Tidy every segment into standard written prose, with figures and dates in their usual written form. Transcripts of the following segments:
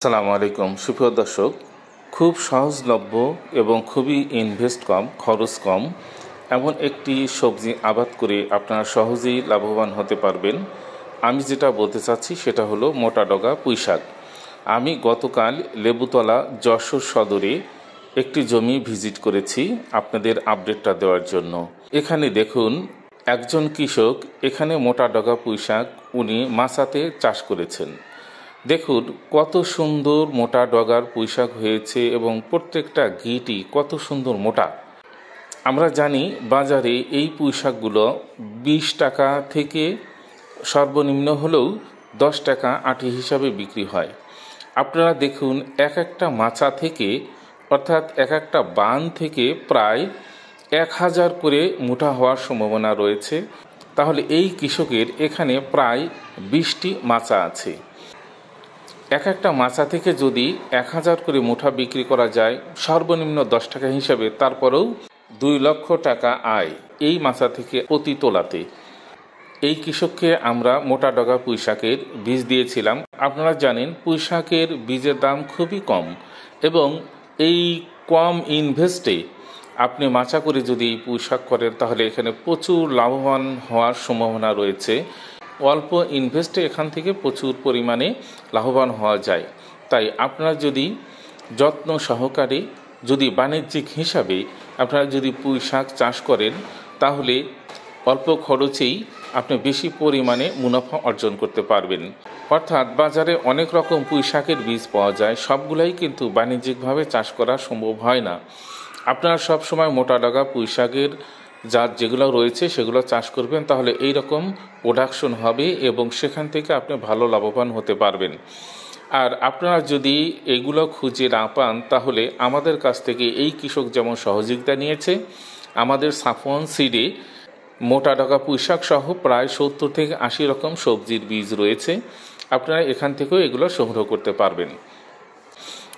আসসালামু আলাইকুম সুপ্রিয় দর্শক, খুব সহজলভ্য এবং খুবই ইনভেস্ট কম, খরচ কম এমন একটি সবজি আবাদ করে আপনারা সহজেই লাভবান হতে পারবেন। আমি যেটা বলতে চাচ্ছি সেটা হলো মোটা ডগা পুঁইশাক। আমি গতকাল লেবুতলা যশোর সদরে একটি জমি ভিজিট করেছি আপনাদের আপডেটটা দেওয়ার জন্য। এখানে দেখুন, একজন কৃষক এখানে মোটা ডগা পুঁইশাক উনি মাচাতে চাষ করেছেন। দেখুন কত সুন্দর মোটা ডগার পুঁইশাক হয়েছে এবং প্রত্যেকটা গিঁটি কত সুন্দর মোটা। আমরা জানি বাজারে এই পুঁইশাকগুলো 20 টাকা থেকে সর্বনিম্ন হলেও 10 টাকা আটি হিসাবে বিক্রি হয়। আপনারা দেখুন এক একটা মাচা থেকে, অর্থাৎ এক একটা বান থেকে প্রায় 1000 করে মুঠা হওয়ার সম্ভাবনা রয়েছে। তাহলে এই কৃষকের এখানে প্রায় 20টি মাচা আছে। এক একটা মাচা থেকে যদি 1000 করে মুঠা বিক্রি করা যায় সর্বনিম্ন 10 টাকা হিসাবে, তারপরেও 2 লক্ষ টাকা আয় এই মাচা থেকে প্রতি তোলাতে। এই কৃষককে আমরা মোটা ডগা পুঁইশাকের বীজ দিয়েছিলাম। আপনারা জানেন পুঁইশাকের বীজের দাম খুবই কম এবং এই কম ইনভেস্টে আপনি মাচা করে যদি এই পুঁইশাক করেন তাহলে এখানে প্রচুর লাভবান হওয়ার সম্ভাবনা রয়েছে। অল্প ইনভেস্টে এখান থেকে প্রচুর পরিমাণে লাভবান হওয়া যায়। তাই আপনারা যদি যত্ন সহকারে যদি বাণিজ্যিক হিসাবে আপনারা যদি পুঁইশাক চাষ করেন তাহলে অল্প খরচেই আপনি বেশি পরিমাণে মুনাফা অর্জন করতে পারবেন। অর্থাৎ বাজারে অনেক রকম পুঁইশাকের বীজ পাওয়া যায়, সবগুলাই কিন্তু বাণিজ্যিকভাবে চাষ করা সম্ভব হয় না। আপনারা সবসময় মোটা ডগা পুঁইশাকের জাত যেগুলো রয়েছে সেগুলো চাষ করবেন, তাহলে এই রকম প্রোডাকশন হবে এবং সেখান থেকে আপনি ভালো লাভবান হতে পারবেন। আর আপনারা যদি এগুলো খুঁজে না পান তাহলে আমাদের কাছ থেকে এই কৃষক যেমন সহযোগিতা নিয়েছে, আমাদের সাফওয়ান সিডে মোটা ডগা পুঁইশাক সহ প্রায় 70 থেকে 80 রকম সবজির বীজ রয়েছে। আপনারা এখান থেকেও এগুলো সংগ্রহ করতে পারবেন।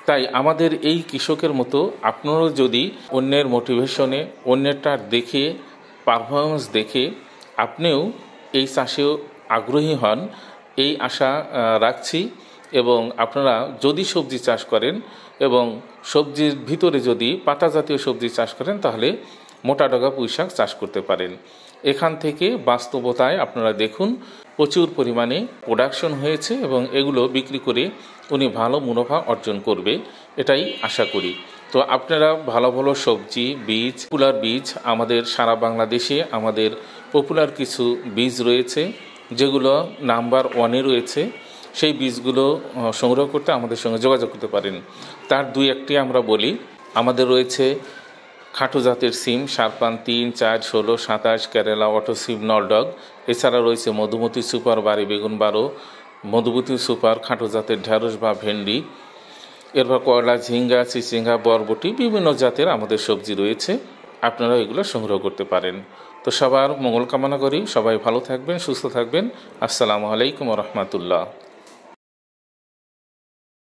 তাই আমাদের এই কৃষকের মতো আপনারাও যদি অন্যের মোটিভেশনে, অন্যেরটার দেখে, পারফরমেন্স দেখে আপনিও এই চাষেও আগ্রহী হন, এই আশা রাখছি। এবং আপনারা যদি সবজি চাষ করেন এবং সবজির ভিতরে যদি পাতা জাতীয় সবজি চাষ করেন তাহলে মোটা ডগা পুঁইশাক চাষ করতে পারেন। এখান থেকে বাস্তবতায় আপনারা দেখুন প্রচুর পরিমাণে প্রোডাকশন হয়েছে এবং এগুলো বিক্রি করে উনি ভালো মুনাফা অর্জন করবে, এটাই আশা করি। তো আপনারা ভালো ভালো সবজি বীজ, পপুলার বীজ, আমাদের সারা বাংলাদেশে আমাদের পপুলার কিছু বীজ রয়েছে যেগুলো নাম্বার 1-এ রয়েছে, সেই বীজগুলো সংগ্রহ করতে আমাদের সঙ্গে যোগাযোগ করতে পারেন। তার 2-1টি আমরা বলি। আমাদের রয়েছে খাটো জাতের সিম শারপান 3, 4, 16, 27, কেরালা অটো সিম নলডগ। এছাড়া রয়েছে মধুমতি সুপার, বাড়ি বেগুন 12, মধুমতি সুপার, খাটো জাতের ঢেঁড়স বা ভেন্ডি। এরপর করলা, ঝিঙ্গা, চিচিঙ্গা, বরবটি, বিভিন্ন জাতের আমাদের সবজি রয়েছে। আপনারা এগুলো সংগ্রহ করতে পারেন। তো সবার মঙ্গল কামনা করি, সবাই ভালো থাকবেন, সুস্থ থাকবেন। আসসালামু আলাইকুম ওয়া রাহমাতুল্লাহ।